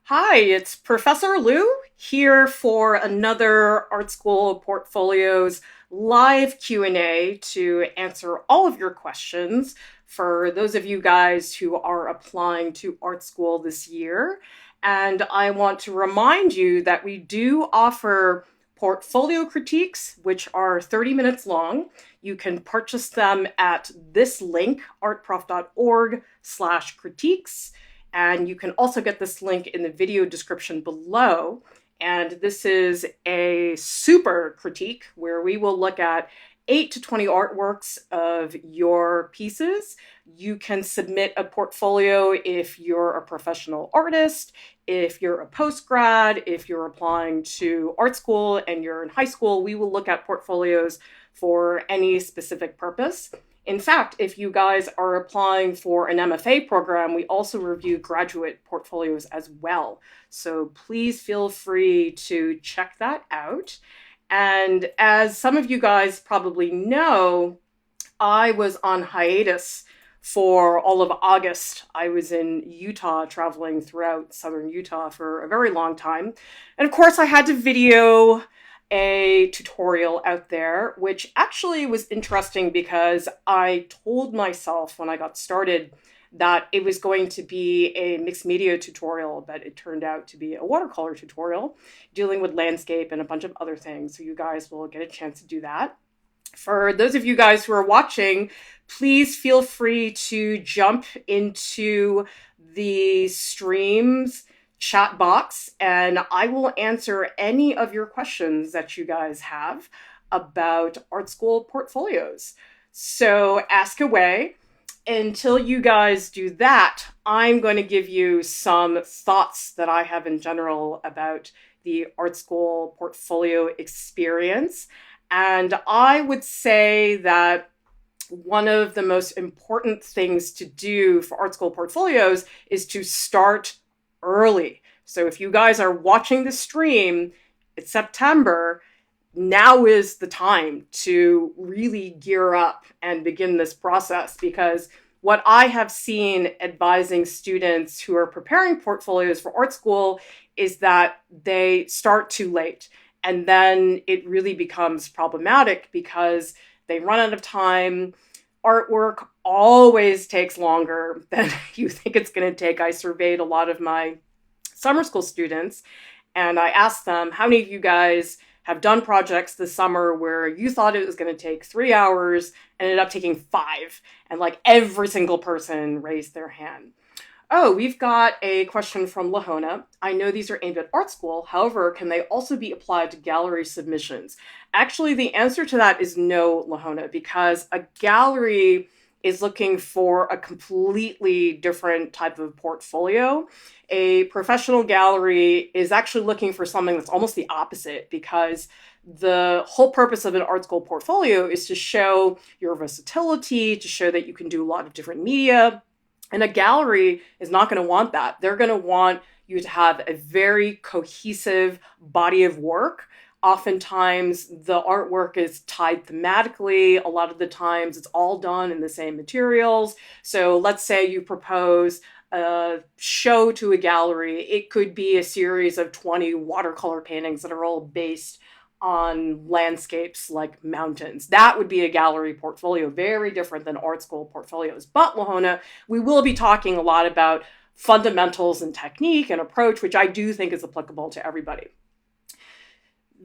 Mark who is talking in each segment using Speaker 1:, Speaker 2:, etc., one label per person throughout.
Speaker 1: Hi, it's Professor Lieu here for another Art School Portfolios live Q&A to answer all of your questions for those of you guys who are applying to art school this year. And I want to remind you that we do offer portfolio critiques, which are 30 minutes long. You can purchase them at this link, artprof.org/critiques. And you can also get this link in the video description below. And this is a super critique where we will look at 8 to 20 artworks of your pieces. You can submit a portfolio if you're a professional artist, if you're a postgrad, if you're applying to art school and you're in high school. We will look at portfolios for any specific purpose. In fact, if you guys are applying for an MFA program, we also review graduate portfolios as well. So please feel free to check that out. And as some of you guys probably know, I was on hiatus for all of August. I was in Utah, traveling throughout southern Utah for a very long time. And of course, I had to video a tutorial out there, which actually was interesting because I told myself when I got started that it was going to be a mixed media tutorial, but it turned out to be a watercolor tutorial dealing with landscape and a bunch of other things. So you guys will get a chance to do that. For those of you guys who are watching, please feel free to jump into the streams chat box and I will answer any of your questions that you guys have about art school portfolios. So ask away. Until you guys do that, I'm going to give you some thoughts that I have in general about the art school portfolio experience. And I would say that one of the most important things to do for art school portfolios is to start early. So if you guys are watching the stream, it's September, now is the time to really gear up and begin this process, because what I have seen advising students who are preparing portfolios for art school is that they start too late. And then it really becomes problematic because they run out of time. Artwork always takes longer than you think it's going to take. I surveyed a lot of my summer school students and I asked them, how many of you guys have done projects this summer where you thought it was going to take 3 hours and ended up taking 5? And like every single person raised their hand. Oh, we've got a question from Lahona. I know these are aimed at art school. However, can they also be applied to gallery submissions? Actually, the answer to that is no, Lahona, because a gallery is looking for a completely different type of portfolio. A professional gallery is actually looking for something that's almost the opposite, because the whole purpose of an art school portfolio is to show your versatility, to show that you can do a lot of different media. And a gallery is not going to want that. They're going to want you to have a very cohesive body of work. Oftentimes, the artwork is tied thematically. A lot of the times, it's all done in the same materials. So let's say you propose a show to a gallery. It could be a series of 20 watercolor paintings that are all based on landscapes like mountains. That would be a gallery portfolio, very different than art school portfolios. But Lahona, we will be talking a lot about fundamentals and technique and approach, which I do think is applicable to everybody.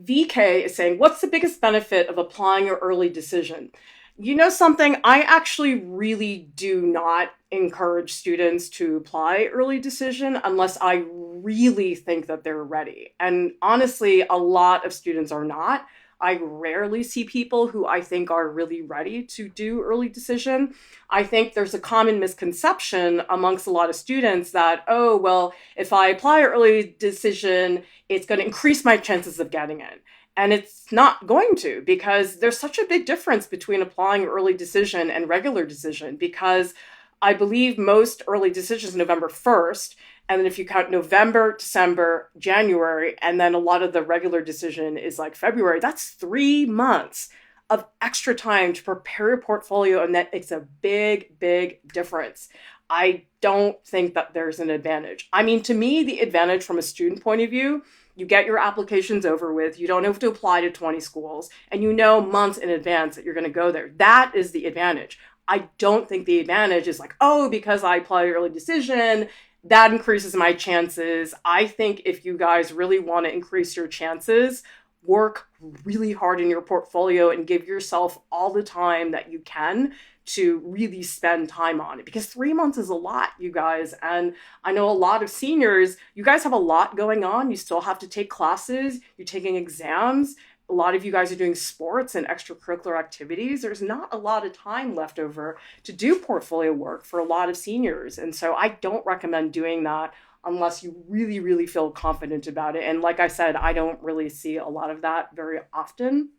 Speaker 1: VK is saying, what's the biggest benefit of applying your early decision? You know something, I actually really do not encourage students to apply early decision unless I really think that they're ready. And honestly, a lot of students are not. I rarely see people who I think are really ready to do early decision. I think there's a common misconception amongst a lot of students that, oh, well, if I apply early decision, it's going to increase my chances of getting in. And it's not going to, because there's such a big difference between applying early decision and regular decision, because I believe most early decisions November 1st, and then if you count November, December, January, and then a lot of the regular decision is like February, that's 3 months of extra time to prepare your portfolio, and that it's a big, big difference. I don't think that there's an advantage. I mean, to me, the advantage from a student point of view, you get your applications over with, you don't have to apply to 20 schools, and you know months in advance that you're going to go there. That is the advantage. I don't think the advantage is like, oh, because I apply early decision, that increases my chances. I think if you guys really want to increase your chances, work really hard in your portfolio and give yourself all the time that you can to really spend time on it, because 3 months is a lot, you guys. And I know a lot of seniors, you guys have a lot going on. You still have to take classes, you're taking exams. A lot of you guys are doing sports and extracurricular activities. There's not a lot of time left over to do portfolio work for a lot of seniors. And so I don't recommend doing that unless you really, really feel confident about it. And like I said, I don't really see a lot of that very often.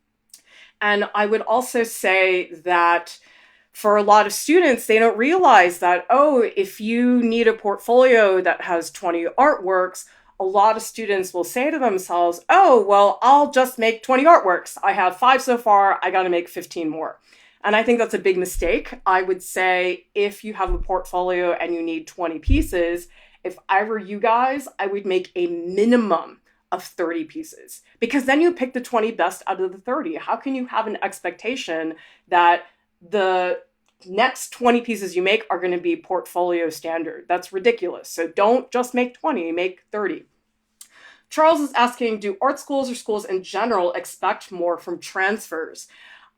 Speaker 1: And I would also say that for a lot of students, they don't realize that, oh, if you need a portfolio that has 20 artworks, a lot of students will say to themselves, oh, well, I'll just make 20 artworks. I have 5 so far, I got to make 15 more. And I think that's a big mistake. I would say if you have a portfolio and you need 20 pieces, if I were you guys, I would make a minimum of 30 pieces, because then you pick the 20 best out of the 30. How can you have an expectation that the next 20 pieces you make are going to be portfolio standard? That's ridiculous. So don't just make 20, make 30. Charles is asking, do art schools or schools in general expect more from transfers?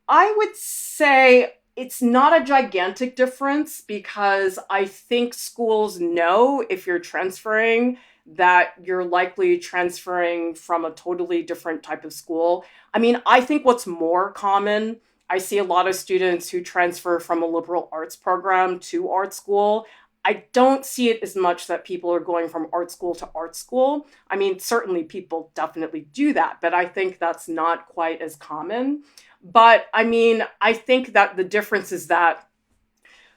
Speaker 1: I would say it's not a gigantic difference, because I think schools know if you're transferring that you're likely transferring from a totally different type of school. I mean, I think what's more common, I see a lot of students who transfer from a liberal arts program to art school. I don't see it as much that people are going from art school to art school. I mean, certainly people definitely do that, but I think that's not quite as common. But I mean, I think that the difference is that,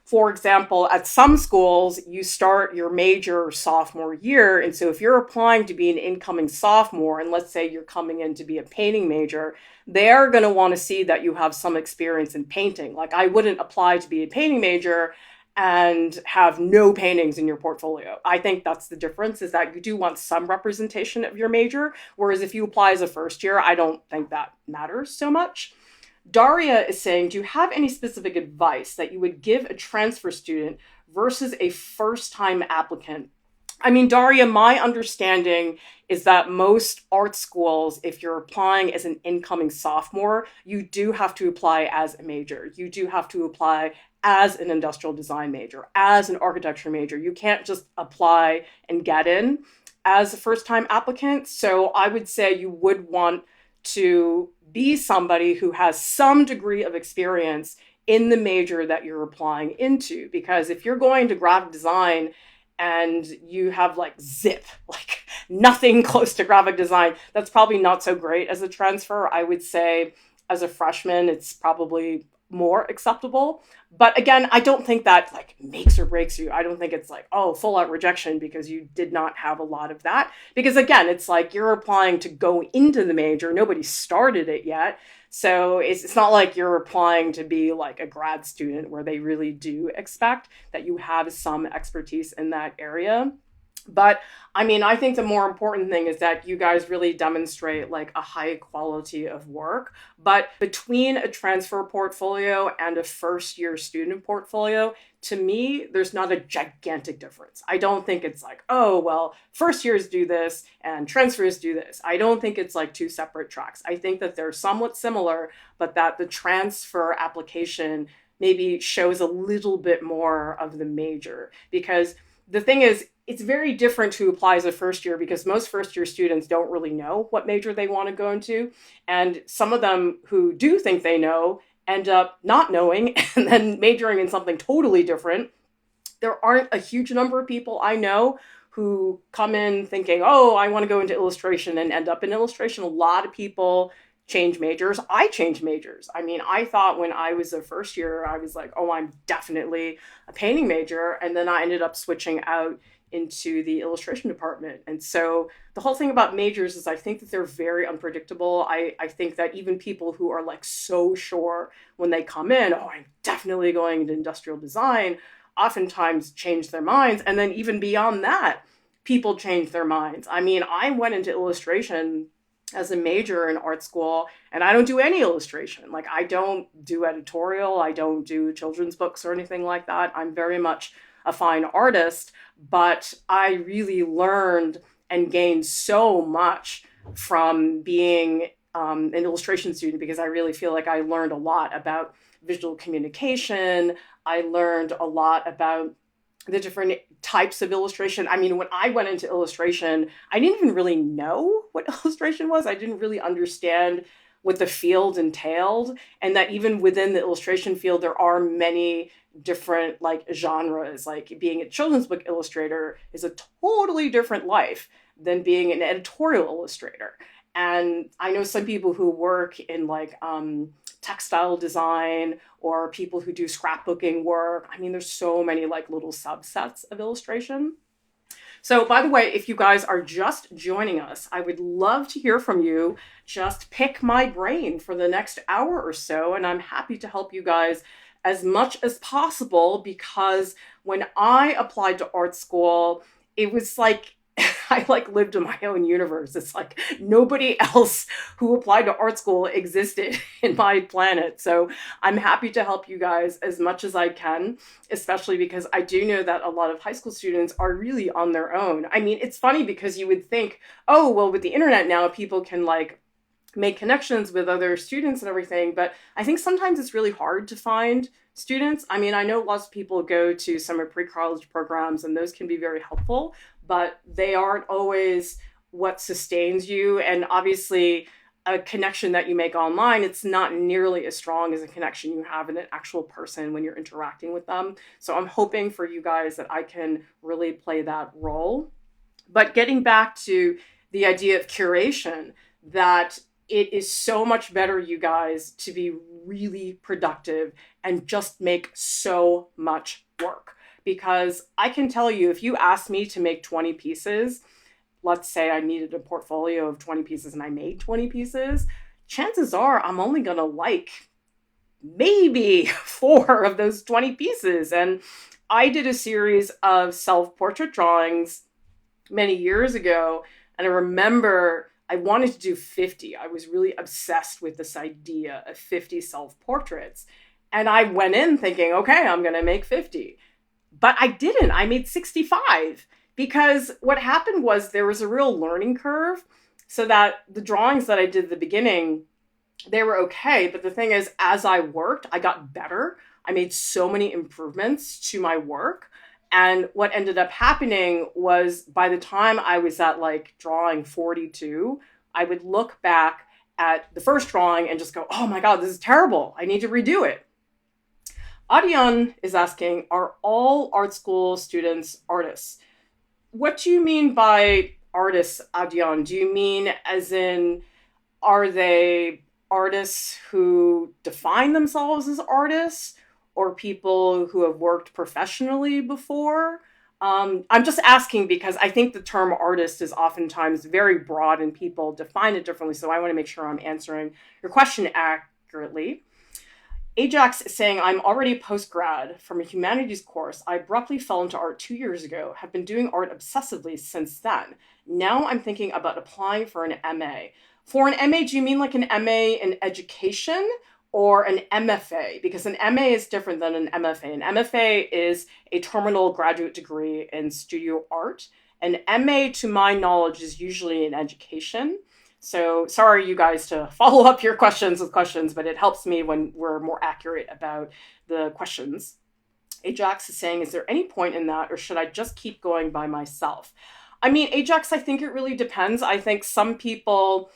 Speaker 1: for example, at some schools, you start your major sophomore year. And so if you're applying to be an incoming sophomore, and let's say you're coming in to be a painting major, they're going to want to see that you have some experience in painting. Like, I wouldn't apply to be a painting major and have no paintings in your portfolio. I think that's the difference, is that you do want some representation of your major. Whereas if you apply as a first year, I don't think that matters so much. Daria is saying, do you have any specific advice that you would give a transfer student versus a first-time applicant? I mean, Daria, my understanding is that most art schools, if you're applying as an incoming sophomore, you do have to apply as a major. You do have to apply as an industrial design major, as an architecture major. You can't just apply and get in as a first-time applicant. So I would say you would want to be somebody who has some degree of experience in the major that you're applying into. Because if you're going to graphic design and you have like nothing close to graphic design, that's probably not so great as a transfer. I would say as a freshman, it's probably more acceptable. But again, I don't think that like makes or breaks you. I don't think it's like, oh, full out rejection because you did not have a lot of that. Because again, it's like you're applying to go into the major. Nobody started it yet. So it's not like you're applying to be like a grad student where they really do expect that you have some expertise in that area. But I mean, I think the more important thing is that you guys really demonstrate like a high quality of work. But between a transfer portfolio and a first year student portfolio, to me, there's not a gigantic difference. I don't think it's like, oh, well, first years do this and transfers do this. I don't think it's like two separate tracks. I think that they're somewhat similar, but that the transfer application maybe shows a little bit more of the major. Because the thing is, it's very different to apply as a first year, because most first year students don't really know what major they want to go into. And some of them who do think they know end up not knowing and then majoring in something totally different. There aren't a huge number of people I know who come in thinking, oh, I want to go into illustration and end up in illustration. A lot of people change majors. I changed majors. I mean, I thought when I was a first year, I was like, oh, I'm definitely a painting major. And then I ended up switching out into the illustration department. And so the whole thing about majors is I think that they're very unpredictable. I think that even people who are like so sure when they come in, oh, I'm definitely going into industrial design, oftentimes change their minds. And then even beyond that, people change their minds. I mean, I went into illustration as a major in art school, and I don't do any illustration. Like, I don't do editorial, I don't do children's books or anything like that. I'm very much a fine artist, but I really learned and gained so much from being an illustration student, because I really feel like I learned a lot about visual communication. I learned a lot about the different types of illustration. I mean, when I went into illustration, I didn't even really know what illustration was. I didn't really understand what the field entailed, and that even within the illustration field, there are many different like genres. Like, being a children's book illustrator is a totally different life than being an editorial illustrator. And I know some people who work in like textile design, or people who do scrapbooking work. I mean, there's so many like little subsets of illustration. So, by the way, if you guys are just joining us, I would love to hear from you. Just pick my brain for the next hour or so, and I'm happy to help you guys as much as possible, because when I applied to art school, it was like, I like lived in my own universe. It's like nobody else who applied to art school existed in my planet. So I'm happy to help you guys as much as I can, especially because I do know that a lot of high school students are really on their own. I mean, it's funny because you would think, oh, well, with the internet now, people can like make connections with other students and everything. But I think sometimes it's really hard to find students. I mean, I know lots of people go to summer pre-college programs, and those can be very helpful, but they aren't always what sustains you. And obviously, a connection that you make online, it's not nearly as strong as a connection you have in an actual person when you're interacting with them. So I'm hoping for you guys that I can really play that role. But getting back to the idea of curation, that it is so much better, you guys, to be really productive and just make so much work. Because I can tell you, if you asked me to make 20 pieces, let's say I needed a portfolio of 20 pieces and I made 20 pieces, chances are I'm only going to like maybe 4 of those 20 pieces. And I did a series of self-portrait drawings many years ago, and I remember I wanted to do 50. I was really obsessed with this idea of 50 self-portraits. And I went in thinking, okay, I'm going to make 50. But I didn't. I made 65, because what happened was there was a real learning curve, so that the drawings that I did at the beginning, they were okay. But the thing is, as I worked, I got better. I made so many improvements to my work. And what ended up happening was, by the time I was at like drawing 42, I would look back at the first drawing and just go, oh my God, this is terrible. I need to redo it. Adion is asking, are all art school students artists? What do you mean by artists, Adion? Do you mean as in, are they artists who define themselves as artists, or people who have worked professionally before? I'm just asking because I think the term artist is oftentimes very broad and people define it differently. So I want to make sure I'm answering your question accurately. Ajax is saying, I'm already post-grad from a humanities course. I abruptly fell into art 2 years ago, have been doing art obsessively since then. Now I'm thinking about applying for an MA. For an MA, do you mean like an MA in education or an MFA? Because an MA is different than an MFA. An MFA is a terminal graduate degree in studio art. An MA, to my knowledge, is usually in education. So sorry, you guys, to follow up your questions with questions, but it helps me when we're more accurate about the questions. Ajax is saying, is there any point in that, or should I just keep going by myself? I mean, Ajax, I think it really depends. I think some people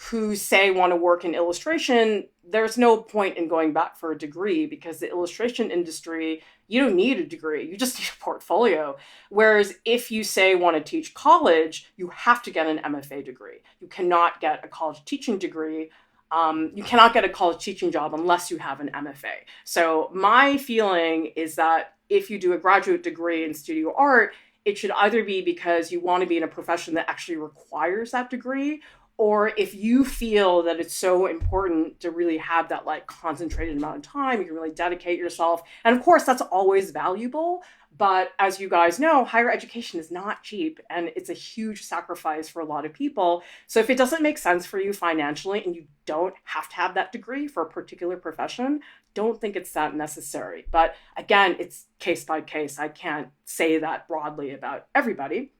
Speaker 1: who say want to work in illustration, there's no point in going back for a degree, because the illustration industry, you don't need a degree, you just need a portfolio. Whereas if you say want to teach college, you have to get an MFA degree. You cannot get a college teaching degree. You cannot get a college teaching job unless you have an MFA. So my feeling is that if you do a graduate degree in studio art, it should either be because you want to be in a profession that actually requires that degree, or if you feel that it's so important to really have that like concentrated amount of time, you can really dedicate yourself. And of course, that's always valuable. But as you guys know, higher education is not cheap, and it's a huge sacrifice for a lot of people. So if it doesn't make sense for you financially and you don't have to have that degree for a particular profession, don't think it's that necessary. But again, it's case by case. I can't say that broadly about everybody.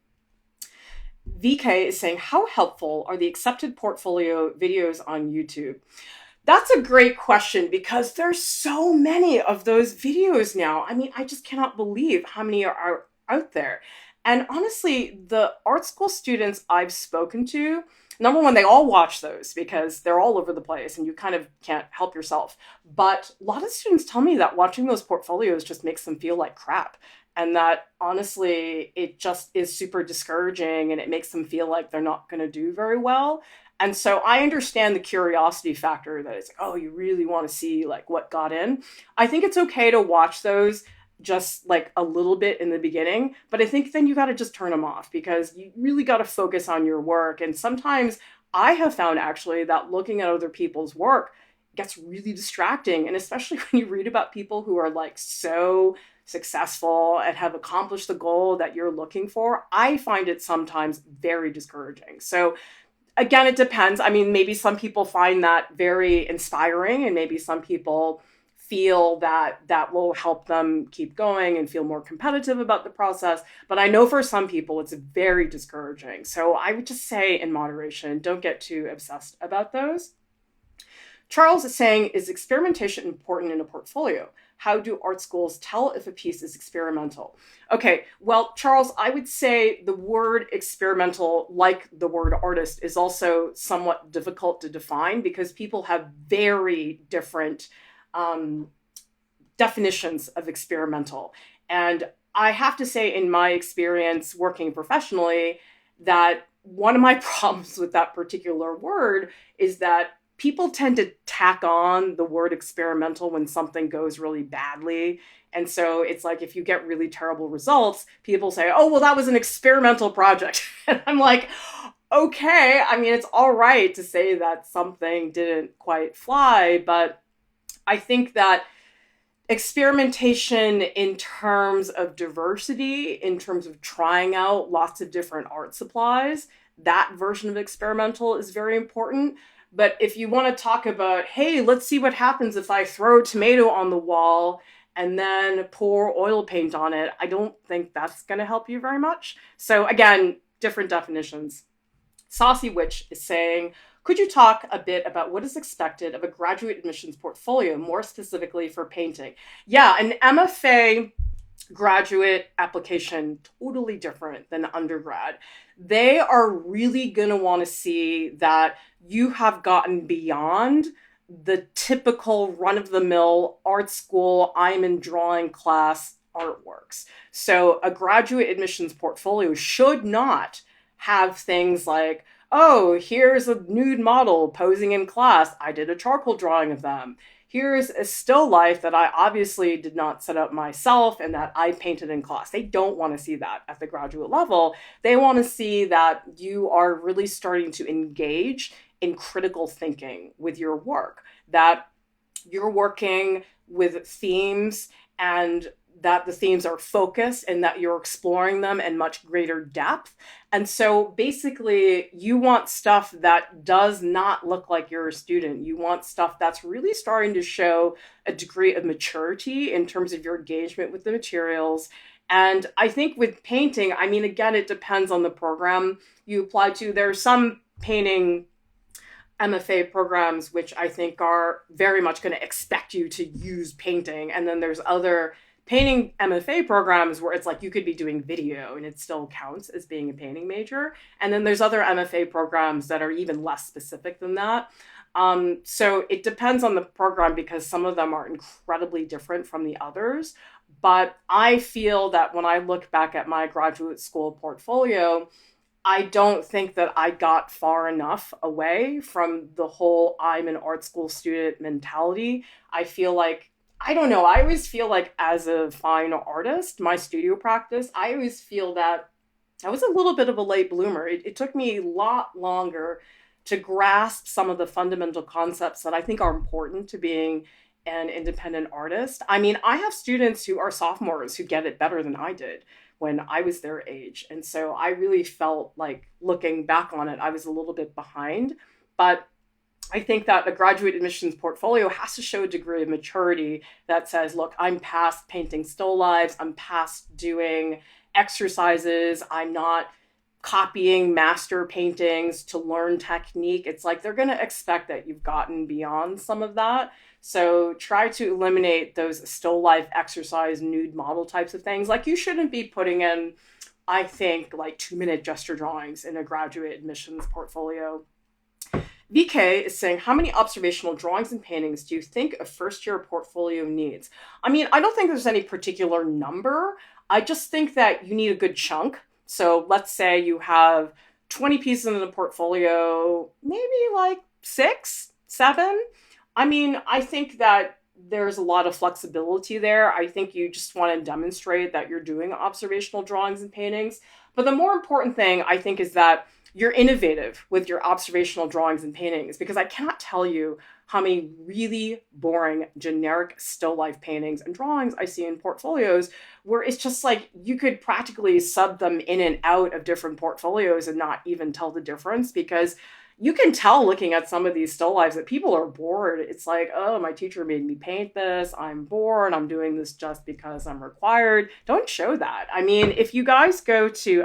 Speaker 1: VK is saying, how helpful are the accepted portfolio videos on YouTube? That's a great question because there's so many of those videos now. I mean, I just cannot believe how many are out there. And honestly, the art school students I've spoken to, number one, they all watch those because they're all over the place and you kind of can't help yourself. But a lot of students tell me that watching those portfolios just makes them feel like crap. And that honestly, it just is super discouraging and it makes them feel like they're not going to do very well. And so I understand the curiosity factor that it's like, oh, you really want to see like what got in. I think it's okay to watch those just like a little bit in the beginning, but I think then you got to just turn them off because you really got to focus on your work. And sometimes I have found actually that looking at other people's work gets really distracting. And especially when you read about people who are like so successful and have accomplished the goal that you're looking for, I find it sometimes very discouraging. So again, it depends. I mean, maybe some people find that very inspiring and maybe some people feel that that will help them keep going and feel more competitive about the process. But I know for some people, it's very discouraging. So I would just say in moderation, don't get too obsessed about those. Charles is saying, is experimentation important in a portfolio? How do art schools tell if a piece is experimental? Okay, well, Charles, I would say the word experimental, like the word artist, is also somewhat difficult to define because people have very different definitions of experimental. And I have to say, in my experience working professionally, that one of my problems with that particular word is that people tend to tack on the word experimental when something goes really badly. And so it's like, if you get really terrible results, people say, oh, well, that was an experimental project. And I'm like, okay, I mean, it's all right to say that something didn't quite fly, but I think that experimentation in terms of diversity, in terms of trying out lots of different art supplies, that version of experimental is very important. But if you want to talk about, hey, let's see what happens if I throw a tomato on the wall and then pour oil paint on it, I don't think that's going to help you very much. So again, different definitions. Saucy Witch is saying, could you talk a bit about what is expected of a graduate admissions portfolio, more specifically for painting? Yeah, an MFA graduate application, totally different than undergrad. They are really going to want to see that you have gotten beyond the typical run-of-the-mill art school, I'm in drawing class artworks. So a graduate admissions portfolio should not have things like, oh, here's a nude model posing in class. I did a charcoal drawing of them. Here's a still life that I obviously did not set up myself and that I painted in class. They don't want to see that at the graduate level. They want to see that you are really starting to engage in critical thinking with your work, that you're working with themes and that the themes are focused and that you're exploring them in much greater depth. And so basically you want stuff that does not look like you're a student. You want stuff that's really starting to show a degree of maturity in terms of your engagement with the materials. And I think with painting, I mean, again, it depends on the program you apply to. There are some painting MFA programs which I think are very much going to expect you to use painting. And then there's other painting MFA programs where it's like you could be doing video and it still counts as being a painting major. And then there's other MFA programs that are even less specific than that. So it depends on the program because some of them are incredibly different from the others. But I feel that when I look back at my graduate school portfolio, I don't think that I got far enough away from the whole I'm an art school student mentality. I feel like, I don't know, I always feel like as a fine artist, my studio practice, I always feel that I was a little bit of a late bloomer. It took me a lot longer to grasp some of the fundamental concepts that I think are important to being an independent artist. I mean, I have students who are sophomores who get it better than I did when I was their age. And so I really felt like, looking back on it, I was a little bit behind. But I think that a graduate admissions portfolio has to show a degree of maturity that says, look, I'm past painting still lifes, I'm past doing exercises, I'm not copying master paintings to learn technique. It's like they're going to expect that you've gotten beyond some of that. So try to eliminate those still life exercise nude model types of things. Like, you shouldn't be putting in, I think, like 2-minute gesture drawings in a graduate admissions portfolio. VK is saying, how many observational drawings and paintings do you think a first-year portfolio needs? I mean, I don't think there's any particular number. I just think that you need a good chunk. So let's say you have 20 pieces in the portfolio, maybe like 6, 7. I mean, I think that there's a lot of flexibility there. I think you just want to demonstrate that you're doing observational drawings and paintings. But the more important thing, I think, is that you're innovative with your observational drawings and paintings, because I cannot tell you how many really boring, generic still life paintings and drawings I see in portfolios where it's just like you could practically sub them in and out of different portfolios and not even tell the difference, because you can tell looking at some of these still lifes that people are bored. It's like, oh, my teacher made me paint this. I'm bored. I'm doing this just because I'm required. Don't show that. I mean, if you guys go to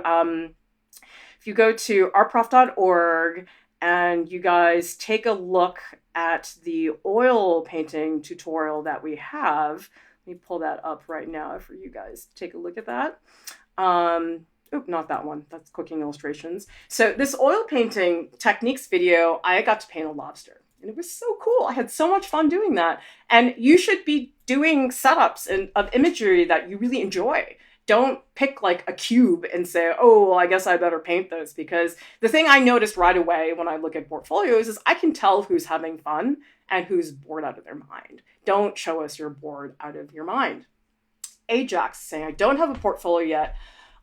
Speaker 1: artprof.org and you guys take a look at the oil painting tutorial that we have, let me pull that up right now for you guys to take a look at that. Not that one. That's cooking illustrations. So this oil painting techniques video, I got to paint a lobster. And it was so cool. I had so much fun doing that. And you should be doing setups of imagery that you really enjoy. Don't pick like a cube and say, oh, well, I guess I better paint this, because the thing I noticed right away when I look at portfolios is I can tell who's having fun and who's bored out of their mind. Don't show us you're bored out of your mind. Ajax saying, I don't have a portfolio yet.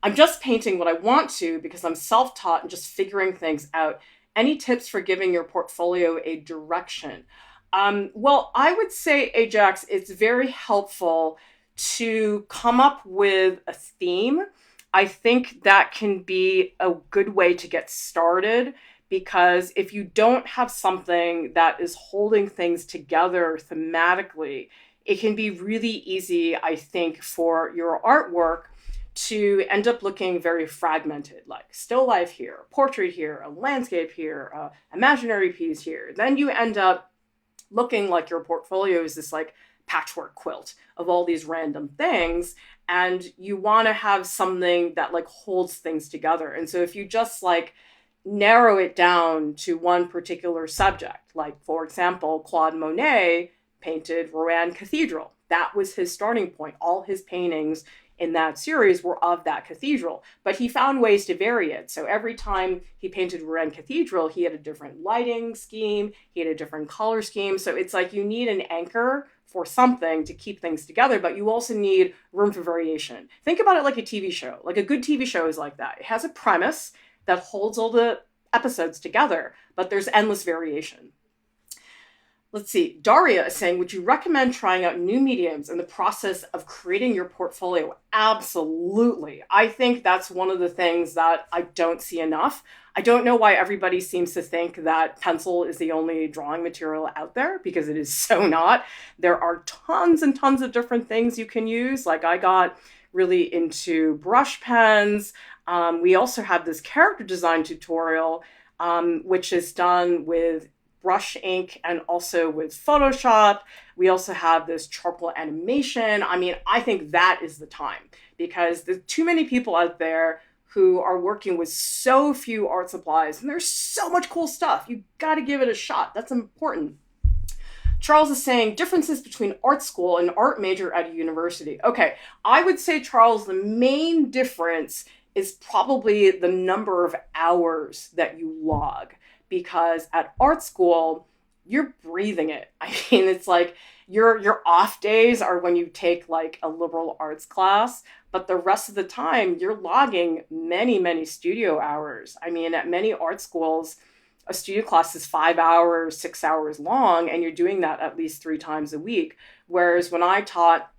Speaker 1: I'm just painting what I want to because I'm self-taught and just figuring things out. Any tips for giving your portfolio a direction? Well, I would say, Ajax, it's very helpful to come up with a theme. I think that can be a good way to get started, because if you don't have something that is holding things together thematically, it can be really easy, I think, for your artwork to end up looking very fragmented, like still life here, a portrait here, a landscape here, imaginary piece here. Then you end up looking like your portfolio is this like patchwork quilt of all these random things, and you want to have something that like holds things together. And so if you just like narrow it down to one particular subject, like for example, Claude Monet painted Rouen Cathedral. That was his starting point. All his paintings in that series were of that cathedral, but he found ways to vary it. So every time he painted Rhode Cathedral, he had a different lighting scheme, he had a different color scheme. So it's like you need an anchor for something to keep things together, but you also need room for variation. Think about it like a TV show. Like a good TV show is like that. It has a premise that holds all the episodes together, but there's endless variation. Let's see, Daria is saying, would you recommend trying out new mediums in the process of creating your portfolio? Absolutely. I think that's one of the things that I don't see enough. I don't know why everybody seems to think that pencil is the only drawing material out there, because it is so not. There are tons and tons of different things you can use. Like I got really into brush pens. We also have this character design tutorial, which is done with brush ink and also with Photoshop. We also have this charcoal animation. I mean, I think that is the time, because there's too many people out there who are working with so few art supplies, and there's so much cool stuff. You got to give it a shot. That's important. Charles is saying, differences between art school and art major at a university. Okay, I would say, Charles, the main difference is probably the number of hours that you log. Because at art school, you're breathing it. I mean, it's like your off days are when you take like a liberal arts class, but the rest of the time you're logging many, many studio hours. I mean, at many art schools, a studio class is 5 hours, 6 hours long, and you're doing that at least 3 times a week. Whereas when I taught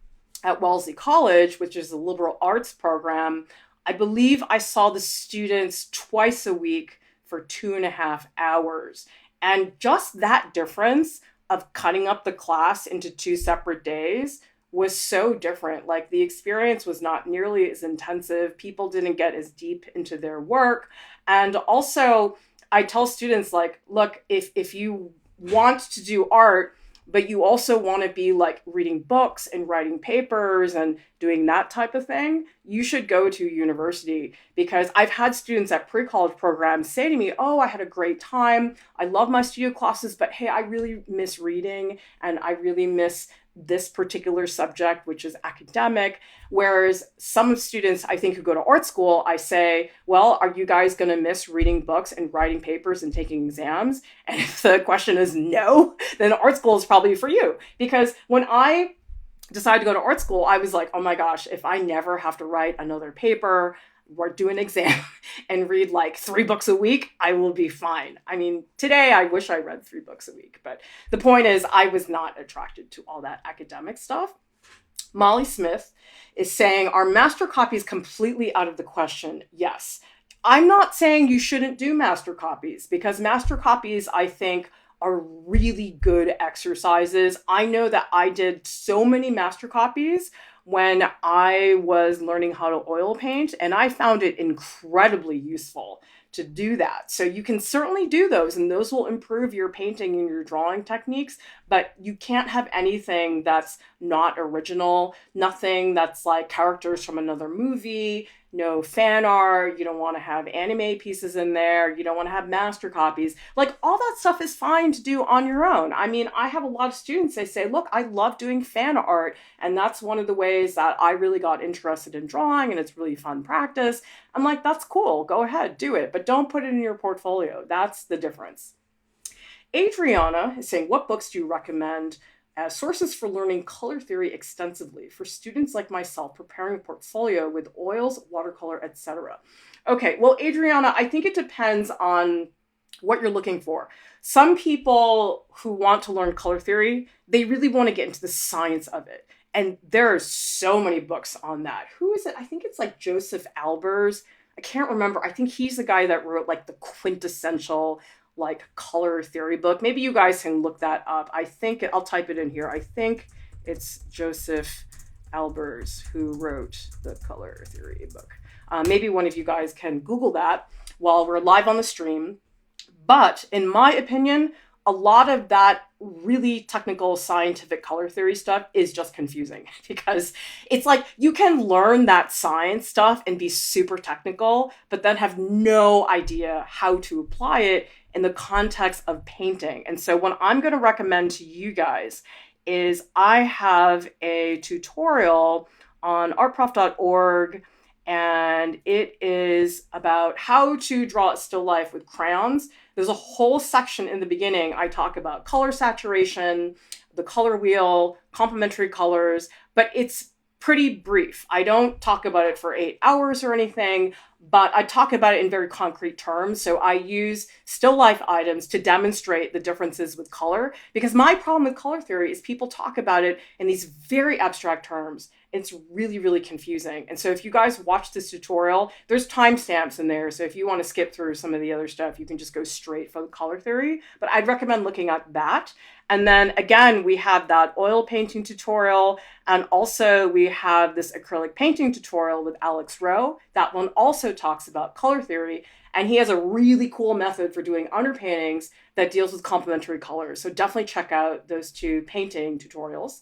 Speaker 1: at Wellesley College, which is a liberal arts program, I believe I saw the students twice a week for 2.5 hours. And just that difference of cutting up the class into 2 separate days was so different. Like, the experience was not nearly as intensive. People didn't get as deep into their work. And also, I tell students, like, look, if you want to do art, but you also want to be like reading books and writing papers and doing that type of thing, you should go to university. Because I've had students at pre-college programs say to me, oh, I had a great time. I love my studio classes, but hey, I really miss reading and I really miss this particular subject, which is academic. Whereas some students, I think, who go to art school, I say, well, are you guys going to miss reading books and writing papers and taking exams? And if the question is no, then art school is probably for you. Because when I decided to go to art school, I was like, oh my gosh, if I never have to write another paper or do an exam and read like 3 books a week, I will be fine. I mean, today I wish I read 3 books a week, but the point is I was not attracted to all that academic stuff. Molly Smith is saying, are master copies completely out of the question? Yes. I'm not saying you shouldn't do master copies, because master copies, I think, are really good exercises. I know that I did so many master copies when I was learning how to oil paint, and I found it incredibly useful to do that. So you can certainly do those, and those will improve your painting and your drawing techniques, but you can't have anything that's not original, nothing that's like characters from another movie, no fan art, you don't want to have anime pieces in there, you don't want to have master copies. Like, all that stuff is fine to do on your own. I mean, I have a lot of students, they say, look, I love doing fan art, and that's one of the ways that I really got interested in drawing, and it's really fun practice. I'm like, that's cool, go ahead, do it, but don't put it in your portfolio. That's the difference. Adriana is saying, what books do you recommend as sources for learning color theory extensively for students like myself preparing a portfolio with oils, watercolor, etc.? Okay, well, Adriana, I think it depends on what you're looking for. Some people who want to learn color theory, they really want to get into the science of it. And there are so many books on that. Who is it? I think it's like Joseph Albers. I can't remember. I think he's the guy that wrote like the quintessential like color theory book. Maybe you guys can look that up. I think I'll type it in here. I think it's Joseph Albers who wrote the color theory book. Maybe one of you guys can Google that while we're live on the stream. But in my opinion, a lot of that really technical scientific color theory stuff is just confusing, because it's like you can learn that science stuff and be super technical, but then have no idea how to apply it in the context of painting. And so what I'm going to recommend to you guys is I have a tutorial on artprof.org, and it is about how to draw a still life with crayons. There's a whole section in the beginning. I talk about color saturation, the color wheel, complementary colors, but it's pretty brief. I don't talk about it for 8 hours or anything, but I talk about it in very concrete terms. So I use still life items to demonstrate the differences with color, because my problem with color theory is people talk about it in these very abstract terms. It's really, really confusing. And so if you guys watch this tutorial, there's timestamps in there. So if you want to skip through some of the other stuff, you can just go straight for the color theory. But I'd recommend looking at that. And then again, we have that oil painting tutorial. And also we have this acrylic painting tutorial with Alex Rowe. That one also talks about color theory. And he has a really cool method for doing underpaintings that deals with complementary colors. So definitely check out those 2 painting tutorials.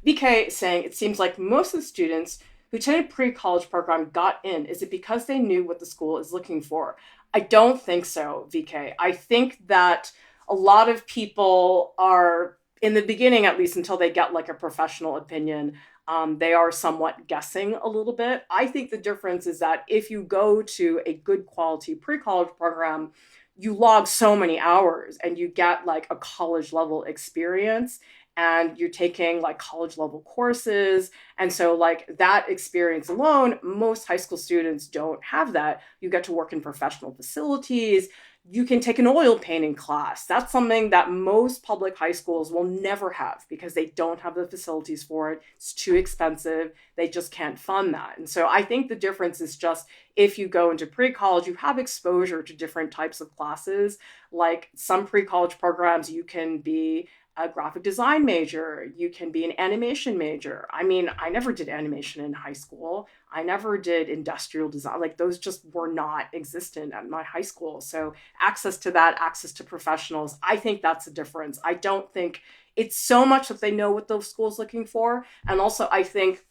Speaker 1: BK is saying, it seems like most of the students who attended pre-college program got in. Is it because they knew what the school is looking for? I don't think so, VK. I think that a lot of people are, in the beginning at least, until they get like a professional opinion, they are somewhat guessing a little bit. I think the difference is that if you go to a good quality pre-college program, you log so many hours and you get like a college level experience, and you're taking like college level courses. And so like that experience alone, most high school students don't have that. You get to work in professional facilities. You can take an oil painting class. That's something that most public high schools will never have because they don't have the facilities for it. It's too expensive. They just can't fund that. And so I think the difference is just if you go into pre-college, you have exposure to different types of classes. Like some pre-college programs, you can be a graphic design major, you can be an animation major. I mean, I never did animation in high school. I never did industrial design. Like those just were not existent at my high school. So access to that, access to professionals, I think that's the difference. I don't think it's so much that they know what the school's looking for. And also I think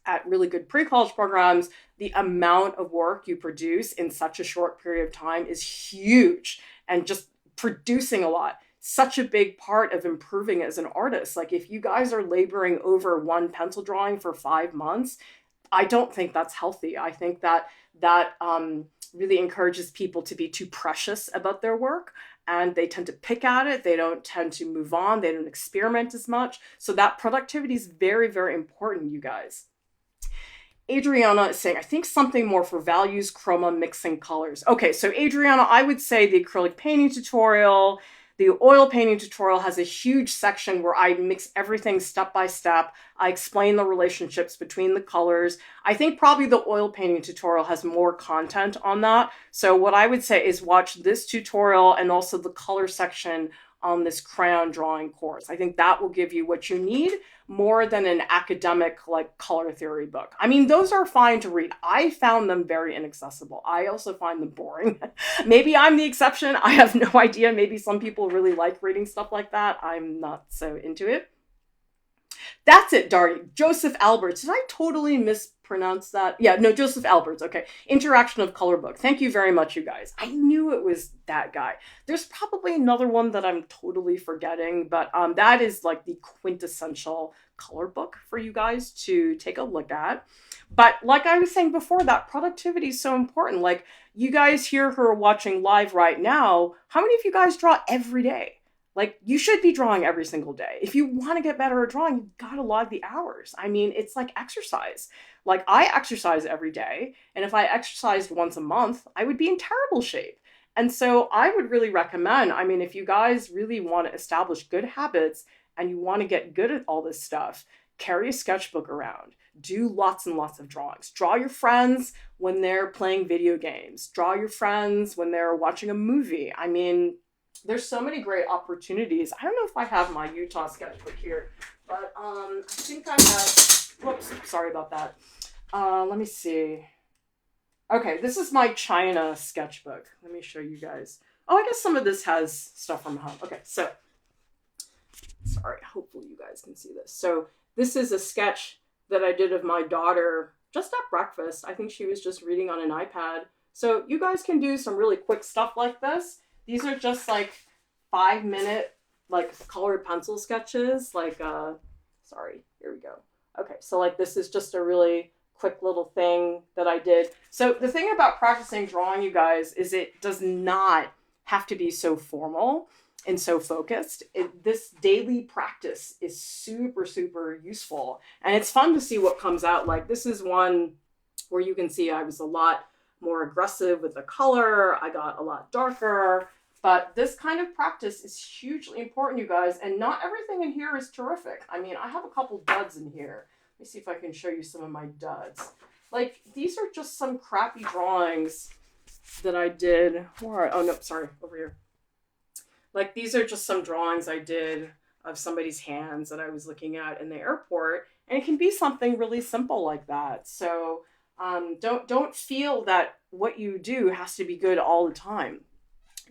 Speaker 1: at really good pre-college programs, the amount of work you produce in such a short period of time is huge. And just producing a lot, such a big part of improving as an artist. Like if you guys are laboring over one pencil drawing for 5 months, I don't think that's healthy. I think that really encourages people to be too precious about their work, and they tend to pick at it. They don't tend to move on. They don't experiment as much. So that productivity is very, very important, you guys. Adriana is saying, I think something more for values, chroma, mixing colors. Okay, so Adriana, I would say the acrylic painting tutorial. The oil painting tutorial has a huge section where I mix everything step by step. I explain the relationships between the colors. I think probably the oil painting tutorial has more content on that. So what I would say is watch this tutorial and also the color section on this crayon drawing course. I think that will give you what you need more than an academic like color theory book. I mean, those are fine to read. I found them very inaccessible. I also find them boring. Maybe I'm the exception. I have no idea. Maybe some people really like reading stuff like that. I'm not so into it. That's it, Darty. Joseph Alberts. Did I totally mispronounce that? Yeah, no, Joseph Alberts. Okay. Interaction of Color Book. Thank you very much, you guys. I knew it was that guy. There's probably another one that I'm totally forgetting, but that is like the quintessential color book for you guys to take a look at. But like I was saying before, that productivity is so important. Like you guys here who are watching live right now, how many of you guys draw every day? Like you should be drawing every single day. If you want to get better at drawing, you gotta log the hours. I mean, it's like exercise. Like I exercise every day. And if I exercised once a month, I would be in terrible shape. And so I would really recommend, I mean, if you guys really want to establish good habits and you want to get good at all this stuff, carry a sketchbook around. Do lots and lots of drawings. Draw your friends when they're playing video games. Draw your friends when they're watching a movie. I mean, there's so many great opportunities. I don't know if I have my Utah sketchbook here, but I think I have, whoops, sorry about that. Let me see. Okay, this is my China sketchbook. Let me show you guys. Oh, I guess some of this has stuff from home. Okay, so, sorry, hopefully you guys can see this. So this is a sketch that I did of my daughter just at breakfast. I think she was just reading on an iPad. So you guys can do some really quick stuff like this. These are just like 5-minute like colored pencil sketches. Like, sorry, here we go. Okay, so like this is just a really quick little thing that I did. So the thing about practicing drawing, you guys, is it does not have to be so formal and so focused. This daily practice is super, super useful. And it's fun to see what comes out. Like this is one where you can see I was a lot more aggressive with the color. I got a lot darker, but this kind of practice is hugely important, you guys. And not everything in here is terrific. I mean, I have a couple duds in here. Let me see if I can show you some of my duds. Like these are just some crappy drawings that I did. Oh no, sorry, over here. Like these are just some drawings I did of somebody's hands that I was looking at in the airport. And it can be something really simple like that. So don't feel that what you do has to be good all the time.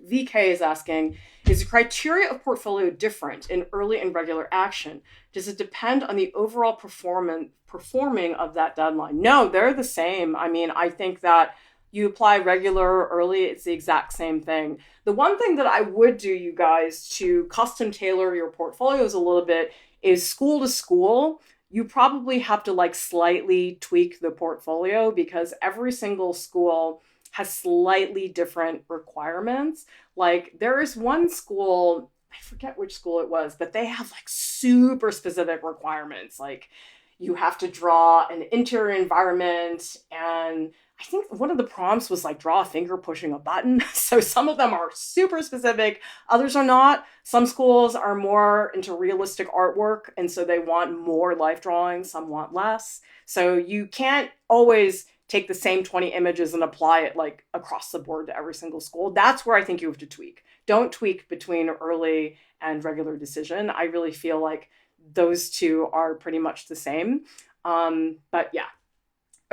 Speaker 1: VK is asking, is the criteria of portfolio different in early and regular action? Does it depend on the overall performing of that deadline? No, they're the same. I mean, I think that you apply regular or early, it's the exact same thing. The one thing that I would do, you guys, to custom tailor your portfolios a little bit is school to school. You probably have to like slightly tweak the portfolio because every single school has slightly different requirements. Like there is one school, I forget which school it was, but they have like super specific requirements. Like you have to draw an interior environment, and I think one of the prompts was like draw a finger pushing a button. So some of them are super specific, others are not. Some schools are more into realistic artwork, and so they want more life drawing, some want less. So you can't always take the same 20 images and apply it like across the board to every single school. That's where I think you have to tweak. Don't tweak between early and regular decision. I really feel like those two are pretty much the same. But yeah.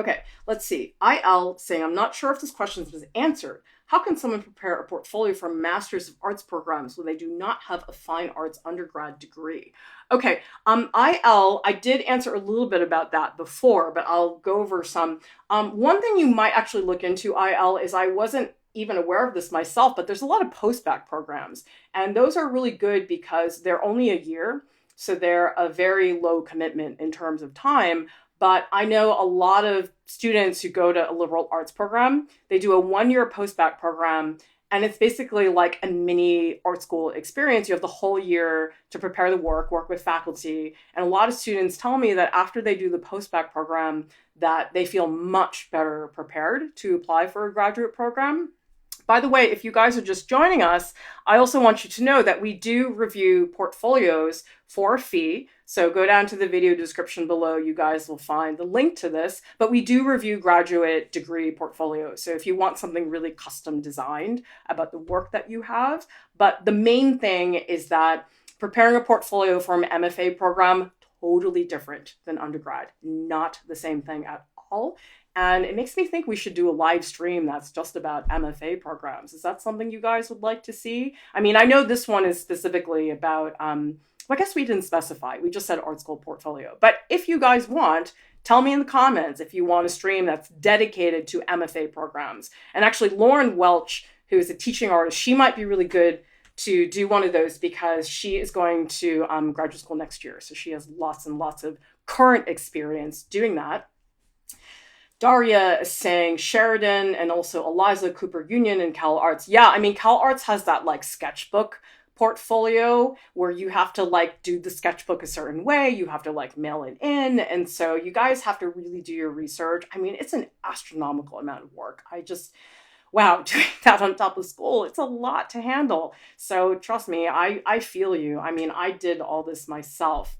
Speaker 1: Okay, let's see. IL saying, I'm not sure if this question was answered. How can someone prepare a portfolio for Masters of Arts programs when they do not have a fine arts undergrad degree? Okay, IL, I did answer a little bit about that before, but I'll go over some. One thing you might actually look into, IL, is I wasn't even aware of this myself, but there's a lot of post-bac programs, and those are really good because they're only a year, so they're a very low commitment in terms of time. But I know a lot of students who go to a liberal arts program, they do a 1-year post-bac program, and it's basically like a mini art school experience. You have the whole year to prepare the work with faculty. And a lot of students tell me that after they do the post-bac program, that they feel much better prepared to apply for a graduate program. By the way, if you guys are just joining us, I also want you to know that we do review portfolios for a fee. So go down to the video description below. You guys will find the link to this, but we do review graduate degree portfolios. So if you want something really custom designed about the work that you have, but the main thing is that preparing a portfolio for an MFA program, totally different than undergrad, not the same thing at all. And it makes me think we should do a live stream that's just about MFA programs. Is that something you guys would like to see? I mean, I know this one is specifically about, well, I guess we didn't specify. We just said art school portfolio. But if you guys want, tell me in the comments if you want a stream that's dedicated to MFA programs. And actually, Lauren Welch, who is a teaching artist, she might be really good to do one of those because she is going to graduate school next year. So she has lots and lots of current experience doing that. Daria is saying Sheridan and also Eliza Cooper Union and Cal Arts. Yeah, I mean, Cal Arts has that like sketchbook portfolio where you have to like do the sketchbook a certain way. You have to like mail it in. And so you guys have to really do your research. I mean, it's an astronomical amount of work. Wow, doing that on top of school, it's a lot to handle. So trust me, I feel you. I mean, I did all this myself.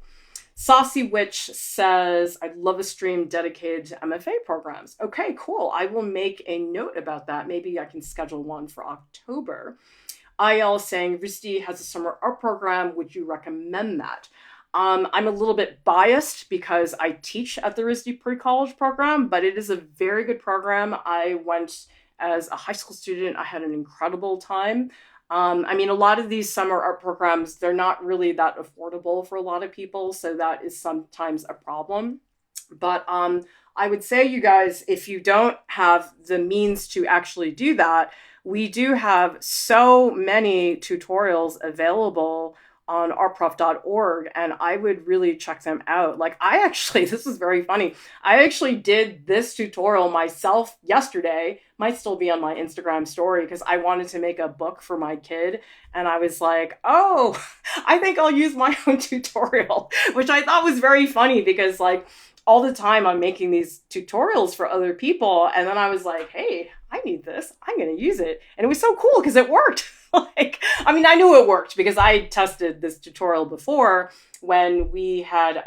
Speaker 1: Saucy Witch says, I'd love a stream dedicated to MFA programs. Okay, cool. I will make a note about that. Maybe I can schedule one for October. IL saying, RISD has a summer art program. Would you recommend that? I'm a little bit biased because I teach at the RISD pre-college program, but it is a very good program. I went as a high school student. I had an incredible time. I mean, a lot of these summer art programs, they're not really that affordable for a lot of people. So that is sometimes a problem. But I would say, you guys, if you don't have the means to actually do that, we do have so many tutorials available on artprof.org, and I would really check them out. Like this is very funny. I actually did this tutorial myself yesterday, might still be on my Instagram story, because I wanted to make a book for my kid. And I was like, oh, I think I'll use my own tutorial, which I thought was very funny because like all the time I'm making these tutorials for other people. And then I was like, hey, I need this. I'm going to use it. And it was so cool because it worked. I mean, I knew it worked because I tested this tutorial before when we had,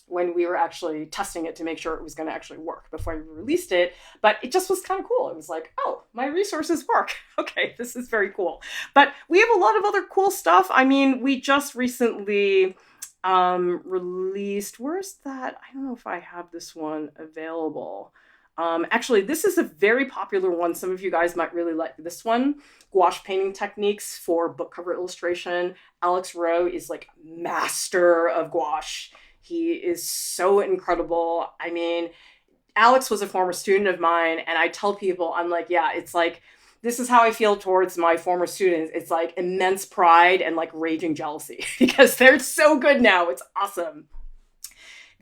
Speaker 1: when we were actually testing it to make sure it was going to actually work before we released it. But it just was kind of cool. It was like, oh, my resources work. Okay, this is very cool. But we have a lot of other cool stuff. I mean, we just recently released, where's that? I don't know if I have this one available. Actually, this is a very popular one. Some of you guys might really like this one. Gouache painting techniques for book cover illustration. Alex Rowe is like master of gouache. He is so incredible. I mean, Alex was a former student of mine, and I tell people, I'm like, yeah, it's like, this is how I feel towards my former students. It's like immense pride and like raging jealousy because they're so good now. It's awesome.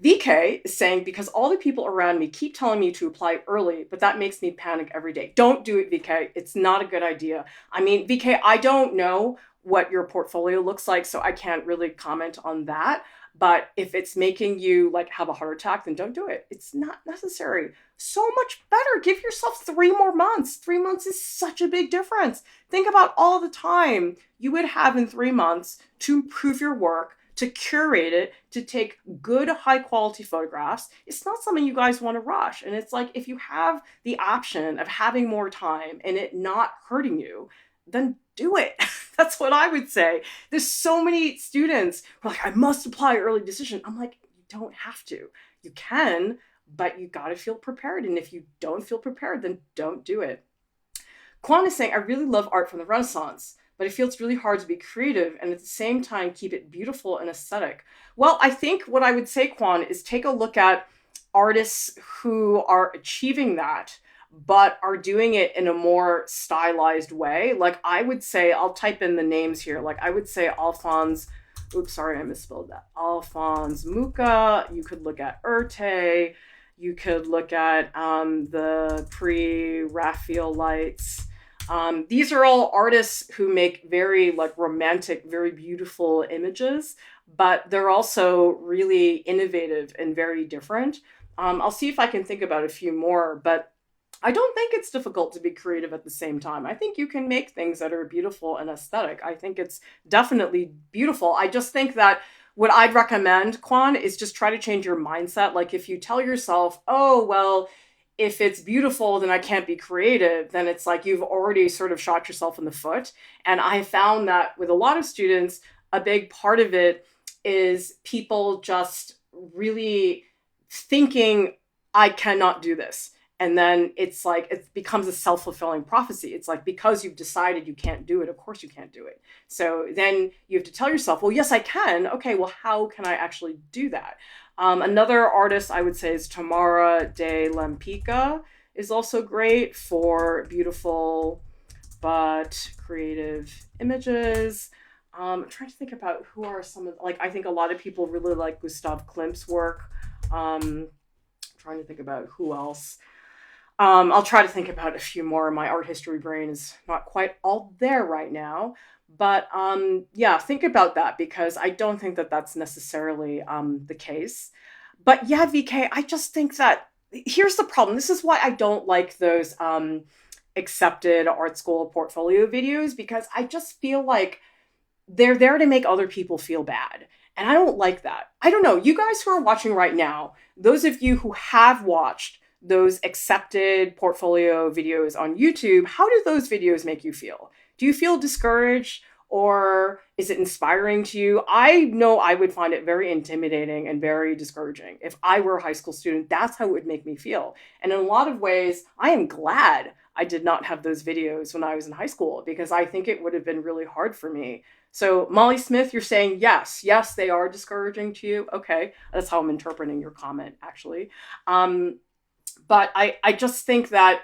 Speaker 1: VK is saying, because all the people around me keep telling me to apply early, but that makes me panic every day. Don't do it, VK. It's not a good idea. I mean, VK, I don't know what your portfolio looks like, so I can't really comment on that. But if it's making you like have a heart attack, then don't do it. It's not necessary. So much better. Give yourself 3 more months. 3 months is such a big difference. Think about all the time you would have in 3 months to improve your work, to curate it, to take good, high quality photographs. It's not something you guys want to rush. And it's like, if you have the option of having more time and it not hurting you, then do it. That's what I would say. There's so many students who are like, I must apply early decision. I'm like, you don't have to. You can, but you got to feel prepared. And if you don't feel prepared, then don't do it. Quan is saying, I really love art from the Renaissance, but it feels really hard to be creative and at the same time keep it beautiful and aesthetic. Well, I think what I would say, Quan, is take a look at artists who are achieving that, but are doing it in a more stylized way. Like I would say, I'll type in the names here. Like I would say Alphonse, oops, sorry, I misspelled that. Alphonse Mucha. You could look at Urte. You could look at the pre-Raphaelites. These are all artists who make very like romantic, very beautiful images, but they're also really innovative and very different. I'll see if I can think about a few more, but I don't think it's difficult to be creative at the same time. I think you can make things that are beautiful and aesthetic. I think it's definitely beautiful. I just think that what I'd recommend, Quan, is just try to change your mindset. Like if you tell yourself, oh, well, if it's beautiful, then I can't be creative, then it's like you've already sort of shot yourself in the foot. And I found that with a lot of students, a big part of it is people just really thinking, I cannot do this. And then it's like, it becomes a self-fulfilling prophecy. It's like, because you've decided you can't do it, of course you can't do it. So then you have to tell yourself, well, yes, I can. Okay, well, how can I actually do that? Another artist I would say is Tamara de Lampica is also great for beautiful but creative images. I'm trying to think about who are some of, like, I think a lot of people really like Gustav Klimt's work. Trying to think about who else. I'll try to think about a few more. My art history brain is not quite all there right now. But yeah, think about that, because I don't think that that's necessarily the case. But yeah, VK, I just think that here's the problem. This is why I don't like those accepted art school portfolio videos, because I just feel like they're there to make other people feel bad. And I don't like that. I don't know. You guys who are watching right now, those of you who have watched those accepted portfolio videos on YouTube, how do those videos make you feel? Do you feel discouraged, or is it inspiring to you? I know I would find it very intimidating and very discouraging. If I were a high school student, that's how it would make me feel. And in a lot of ways, I am glad I did not have those videos when I was in high school, because I think it would have been really hard for me. So Molly Smith, you're saying yes, they are discouraging to you. Okay, that's how I'm interpreting your comment, actually. But I just think that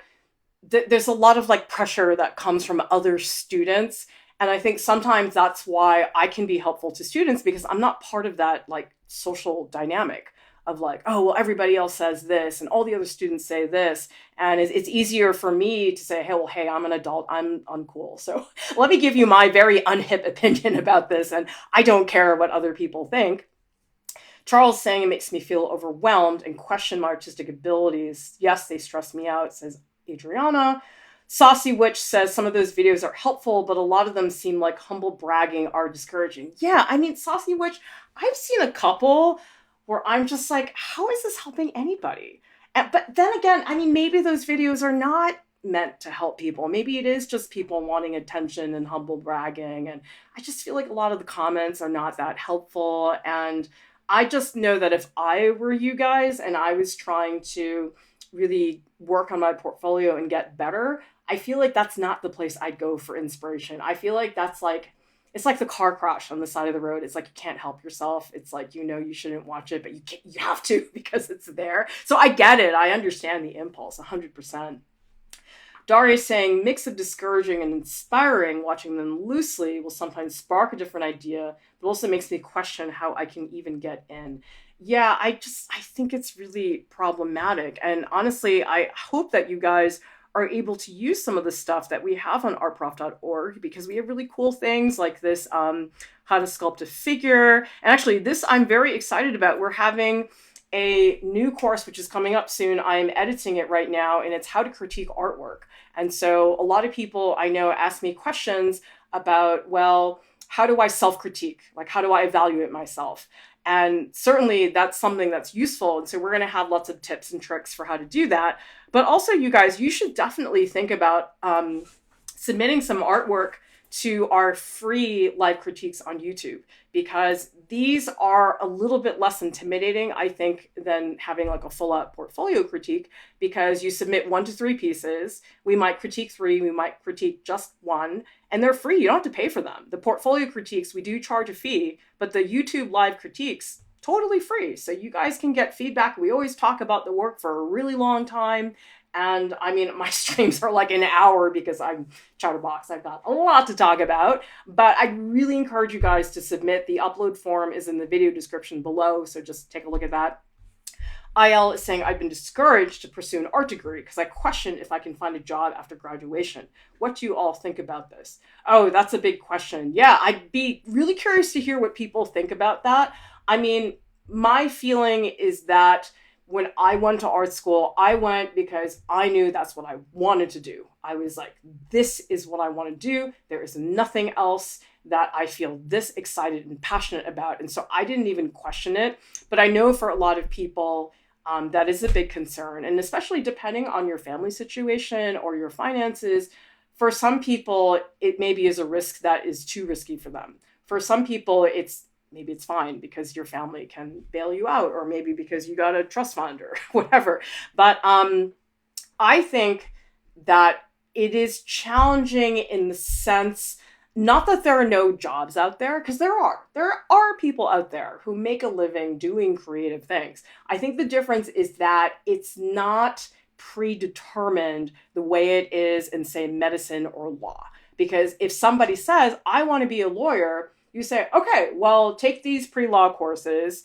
Speaker 1: there's a lot of like pressure that comes from other students. And I think sometimes that's why I can be helpful to students, because I'm not part of that like social dynamic of like, oh, well, everybody else says this and all the other students say this. And it's easier for me to say, hey, well, hey, I'm an adult, I'm uncool. So let me give you my very unhip opinion about this. And I don't care what other people think. Charles saying it makes me feel overwhelmed and question my artistic abilities. Yes, they stress me out, says Adriana. Saucy Witch says some of those videos are helpful, but a lot of them seem like humble bragging are discouraging. Yeah, I mean, Saucy Witch, I've seen a couple where I'm just like, how is this helping anybody? But then again, I mean, maybe those videos are not meant to help people. Maybe it is just people wanting attention and humble bragging. And I just feel like a lot of the comments are not that helpful. And I just know that if I were you guys and I was trying to really work on my portfolio and get better, I feel like that's not the place I'd go for inspiration. I feel like that's like, it's like the car crash on the side of the road. It's like you can't help yourself. It's like, you know, you shouldn't watch it, but you have to because it's there. So I get it. I understand the impulse 100%. Daria's saying mix of discouraging and inspiring, watching them loosely will sometimes spark a different idea, but also makes me question how I can even get in. Yeah, I think it's really problematic. And honestly, I hope that you guys are able to use some of the stuff that we have on artprof.org, because we have really cool things like this, how to sculpt a figure. And actually this I'm very excited about. We're having a new course which is coming up soon. I'm editing it right now, and it's how to critique artwork. And so a lot of people I know ask me questions about, well, how do I self-critique? Like, how do I evaluate myself? And certainly that's something that's useful. And so we're going to have lots of tips and tricks for how to do that. But also, you guys, you should definitely think about submitting some artwork to our free live critiques on YouTube, because these are a little bit less intimidating, I think, than having like a full-out portfolio critique, because you submit 1 to 3 pieces. We might critique 3, we might critique just 1, and they're free. You don't have to pay for them. The portfolio critiques, we do charge a fee, but the YouTube live critiques, totally free. So you guys can get feedback. We always talk about the work for a really long time. And I mean, my streams are like an hour because I'm chatterbox. I've got a lot to talk about, but I really encourage you guys to submit. The upload form is in the video description below, so just take a look at that. IL is saying, I've been discouraged to pursue an art degree because I question if I can find a job after graduation. What do you all think about this? Oh, that's a big question. Yeah, I'd be really curious to hear what people think about that. I mean, my feeling is that when I went to art school, I went because I knew that's what I wanted to do. I was like, this is what I want to do. There is nothing else that I feel this excited and passionate about. And so I didn't even question it. But I know for a lot of people, that is a big concern. And especially depending on your family situation or your finances, for some people, it maybe is a risk that is too risky for them. For some people, maybe it's fine because your family can bail you out, or maybe because you got a trust fund or whatever. But I think that it is challenging in the sense, not that there are no jobs out there, because there are people out there who make a living doing creative things. I think the difference is that it's not predetermined the way it is in, say, medicine or law. Because if somebody says, I want to be a lawyer, you say, okay, well, take these pre-law courses,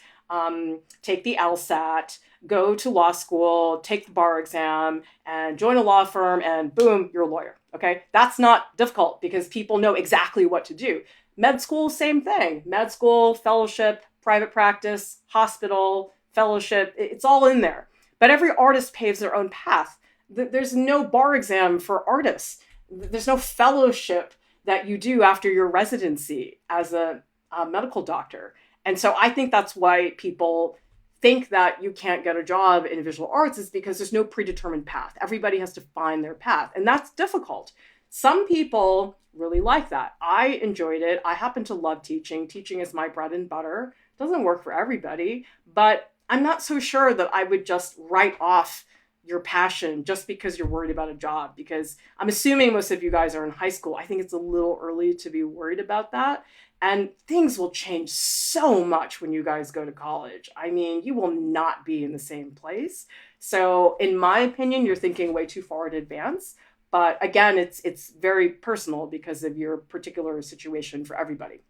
Speaker 1: take the LSAT, go to law school, take the bar exam, and join a law firm, and boom, you're a lawyer, okay? That's not difficult because people know exactly what to do. Med school, same thing. Med school, fellowship, private practice, hospital, fellowship, it's all in there. But every artist paves their own path. There's no bar exam for artists. There's no fellowship that you do after your residency as a medical doctor. And so I think that's why people think that you can't get a job in visual arts, is because there's no predetermined path. Everybody has to find their path, and that's difficult. Some people really like that. I enjoyed it. I happen to love teaching. Teaching is my bread and butter. It doesn't work for everybody, but I'm not so sure that I would just write off your passion just because you're worried about a job, because I'm assuming most of you guys are in high school. I think it's a little early to be worried about that. And things will change so much when you guys go to college. I mean, you will not be in the same place. So in my opinion, you're thinking way too far in advance. But again, it's very personal because of your particular situation for everybody.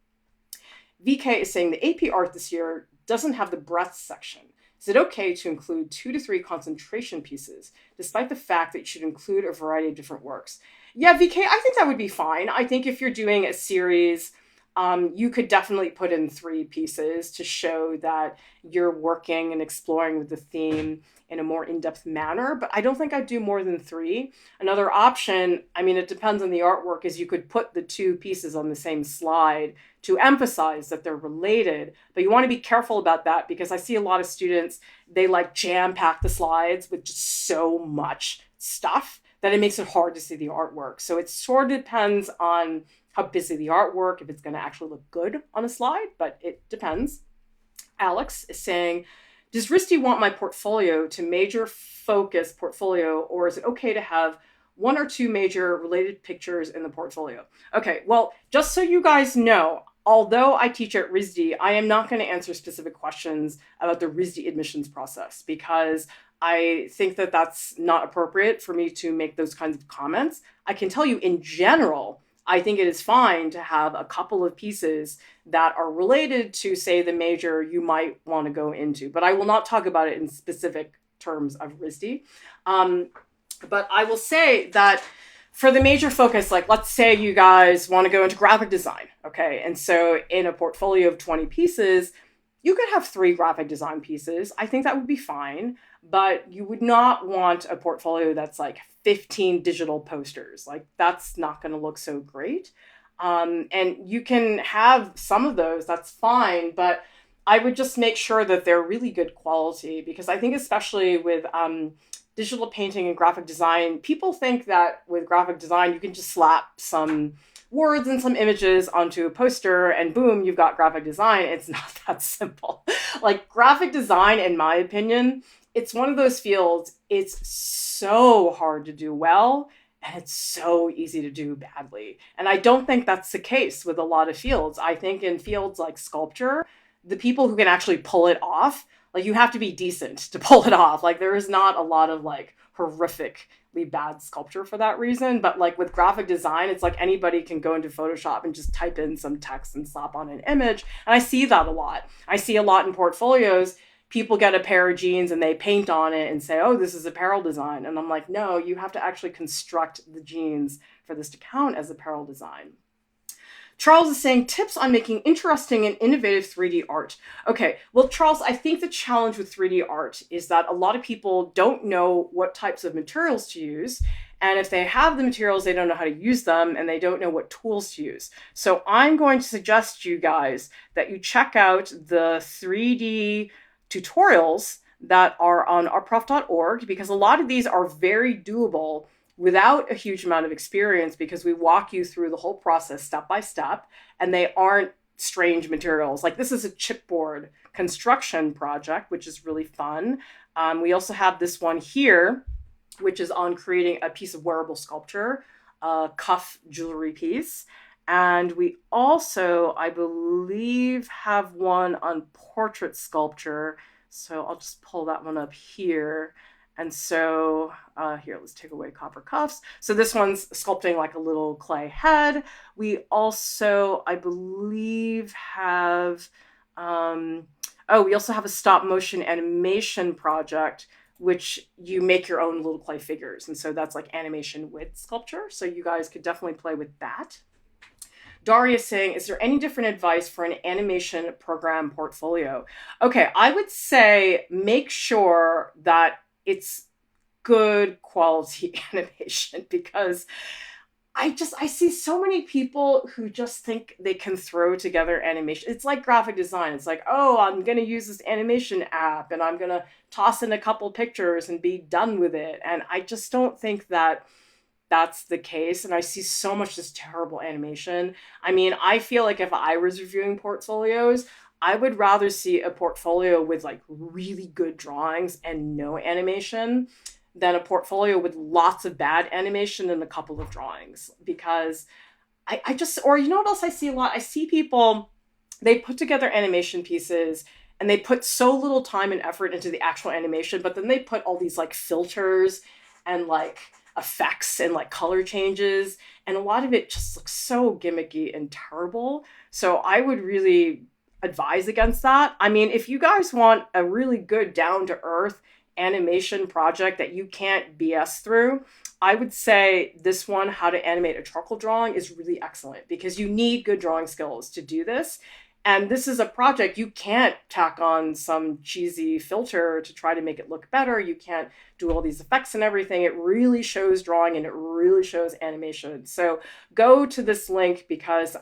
Speaker 1: VK is saying the AP Art this year doesn't have the breadth section. Is it okay to include 2 to 3 concentration pieces, despite the fact that you should include a variety of different works? Yeah, VK, I think that would be fine. I think if you're doing a series, you could definitely put in 3 pieces to show that you're working and exploring with the theme in a more in-depth manner, but I don't think I'd do more than 3. Another option, I mean, it depends on the artwork, is you could put the 2 pieces on the same slide to emphasize that they're related, but you want to be careful about that because I see a lot of students, they like jam-pack the slides with just so much stuff that it makes it hard to see the artwork. So it sort of depends on how busy the artwork, if it's going to actually look good on a slide, but it depends. Alex is saying, does RISD want my portfolio to major focus portfolio, or is it okay to have 1 or 2 major related pictures in the portfolio? Okay, well, just so you guys know, although I teach at RISD, I am not going to answer specific questions about the RISD admissions process because I think that that's not appropriate for me to make those kinds of comments. I can tell you in general, I think it is fine to have a couple of pieces that are related to, say, the major you might want to go into, but I will not talk about it in specific terms of RISD. But I will say that for the major focus, like let's say you guys want to go into graphic design, okay? And so in a portfolio of 20 pieces, you could have 3 graphic design pieces. I think that would be fine, but you would not want a portfolio that's like 15 digital posters. Like that's not going to look so great. And you can have some of those, that's fine, but I would just make sure that they're really good quality, because I think especially with digital painting and graphic design, people think that with graphic design, you can just slap some words and some images onto a poster and boom, you've got graphic design. It's not that simple. Like graphic design, in my opinion, it's one of those fields, it's so hard to do well and it's so easy to do badly. And I don't think that's the case with a lot of fields. I think in fields like sculpture, the people who can actually pull it off, like you have to be decent to pull it off. Like there is not a lot of like horrifically bad sculpture for that reason. But like with graphic design, it's like anybody can go into Photoshop and just type in some text and slap on an image. And I see that a lot. I see a lot in portfolios. People get a pair of jeans and they paint on it and say, oh, this is apparel design. And I'm like, no, you have to actually construct the jeans for this to count as apparel design. Charles is saying tips on making interesting and innovative 3D art. Okay, well, Charles, I think the challenge with 3D art is that a lot of people don't know what types of materials to use. And if they have the materials, they don't know how to use them and they don't know what tools to use. So I'm going to suggest you guys that you check out the 3D tutorials that are on artprof.org, because a lot of these are very doable without a huge amount of experience, because we walk you through the whole process step by step, and they aren't strange materials. Like this is a chipboard construction project, which is really fun. We also have this one here, which is on creating a piece of wearable sculpture, a cuff jewelry piece. And we also, I believe, have one on portrait sculpture. So I'll just pull that one up here. And so here, let's take away copper cuffs. So this one's sculpting like a little clay head. We also, I believe, have, we also have a stop motion animation project, which you make your own little clay figures. And so that's like animation with sculpture. So you guys could definitely play with that. Daria is saying, is there any different advice for an animation program portfolio? Okay, I would say make sure that it's good quality animation, because I see so many people who just think they can throw together animation. It's like graphic design. It's like, oh, I'm going to use this animation app and I'm going to toss in a couple pictures and be done with it. And I just don't think that that's the case. And I see so much just terrible animation. I mean, I feel like if I was reviewing portfolios, I would rather see a portfolio with like really good drawings and no animation than a portfolio with lots of bad animation and a couple of drawings. Because I just, or you know what else I see a lot? I see people, they put together animation pieces and they put so little time and effort into the actual animation, but then they put all these like filters and like effects and like color changes. And a lot of it just looks so gimmicky and terrible. So I would really advise against that. I mean, if you guys want a really good down-to-earth animation project that you can't BS through, I would say this one, How to Animate a Charcoal Drawing, is really excellent, because you need good drawing skills to do this. And this is a project you can't tack on some cheesy filter to try to make it look better. You can't do all these effects and everything. It really shows drawing and it really shows animation. So go to this link, because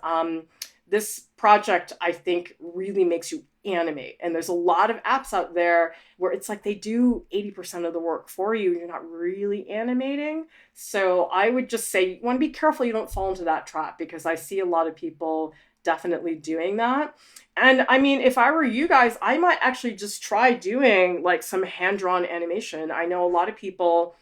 Speaker 1: this project, I think, really makes you animate. And there's a lot of apps out there where it's like they do 80% of the work for you. You're not really animating. So I would just say you want to be careful you don't fall into that trap, because I see a lot of people definitely doing that. And I mean, if I were you guys, I might actually just try doing like some hand-drawn animation. I know a lot of people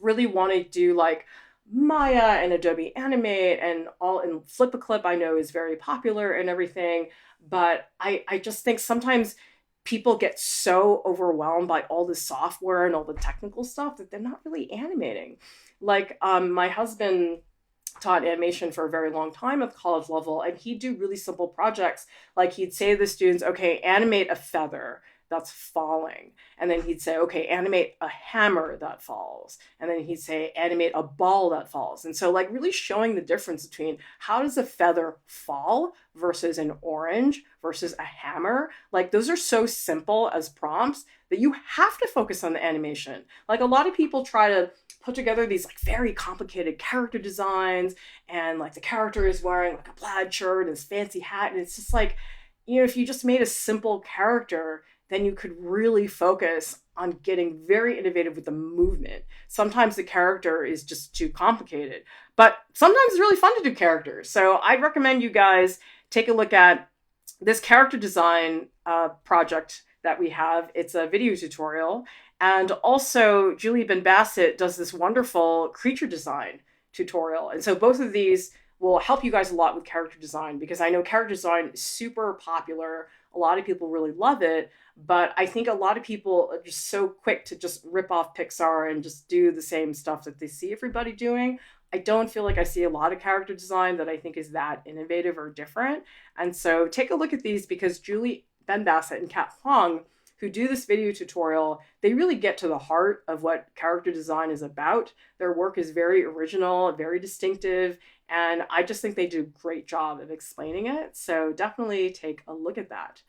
Speaker 1: really want to do like Maya and Adobe Animate and all, and Flip a Clip I know is very popular and everything, but I just think sometimes people get so overwhelmed by all the software and all the technical stuff that they're not really animating. Like my husband taught animation for a very long time at the college level, and he'd do really simple projects. Like he'd say to the students, okay, animate a feather. that's falling. And then he'd say, okay, animate a hammer that falls. And then he'd say, animate a ball that falls. And so like really showing the difference between how does a feather fall versus an orange versus a hammer. Like those are so simple as prompts that you have to focus on the animation. Like a lot of people try to put together these like very complicated character designs, and like the character is wearing like a plaid shirt and his fancy hat, and it's just like, you know, if you just made a simple character, then you could really focus on getting very innovative with the movement. Sometimes the character is just too complicated, but sometimes it's really fun to do characters. So I'd recommend you guys take a look at this character design project that we have. It's a video tutorial. And also Julie Ben Bassett does this wonderful creature design tutorial. And so both of these will help you guys a lot with character design, because I know character design is super popular. A lot of people really love it, but I think a lot of people are just so quick to just rip off Pixar and just do the same stuff that they see everybody doing. I don't feel like I see a lot of character design that I think is that innovative or different. And so take a look at these, because Julie Ben Bassett and Kat Huang, who do this video tutorial, they really get to the heart of what character design is about. Their work is very original, very distinctive, and I just think they do a great job of explaining it. So definitely take a look at that.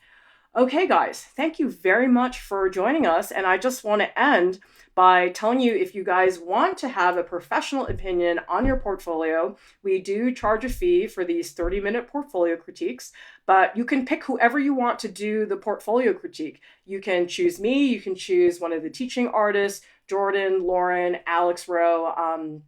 Speaker 1: Okay, guys, thank you very much for joining us. And I just want to end by telling you, if you guys want to have a professional opinion on your portfolio, we do charge a fee for these 30-minute portfolio critiques, but you can pick whoever you want to do the portfolio critique. You can choose me, you can choose one of the teaching artists, Jordan, Lauren, Alex Rowe,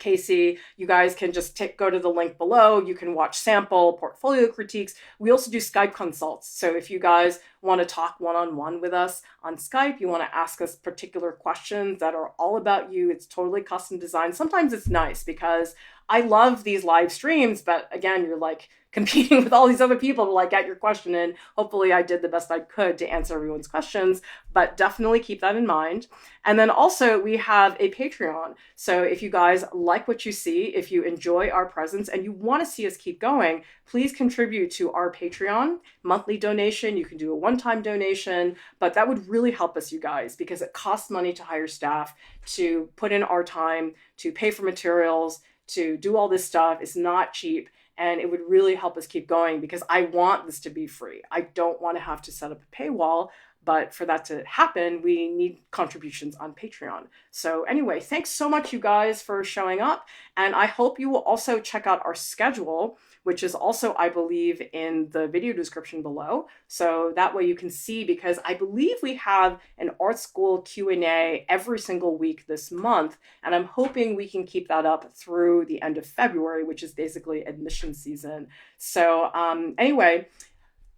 Speaker 1: Casey. You guys can just go to the link below. You can watch sample portfolio critiques. We also do Skype consults. So if you guys want to talk one-on-one with us on Skype, you want to ask us particular questions that are all about you, it's totally custom designed. Sometimes it's nice because I love these live streams, but again, you're like competing with all these other people to like get your question in. Hopefully I did the best I could to answer everyone's questions, but definitely keep that in mind. And then also we have a Patreon. So if you guys like what you see, if you enjoy our presence and you want to see us keep going, please contribute to our Patreon. Monthly donation, you can do a one-time donation, but that would really help us, you guys, because it costs money to hire staff, to put in our time, to pay for materials, to do all this stuff. It's not cheap. And it would really help us keep going, because I want this to be free. I don't want to have to set up a paywall, but for that to happen, we need contributions on Patreon. So anyway, thanks so much, you guys, for showing up. And I hope you will also check out our schedule, which is also, I believe, in the video description below. So that way you can see, because I believe we have an art school Q&A every single week this month. And I'm hoping we can keep that up through the end of February, which is basically admission season. So anyway,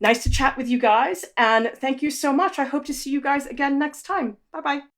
Speaker 1: nice to chat with you guys. And thank you so much. I hope to see you guys again next time. Bye-bye.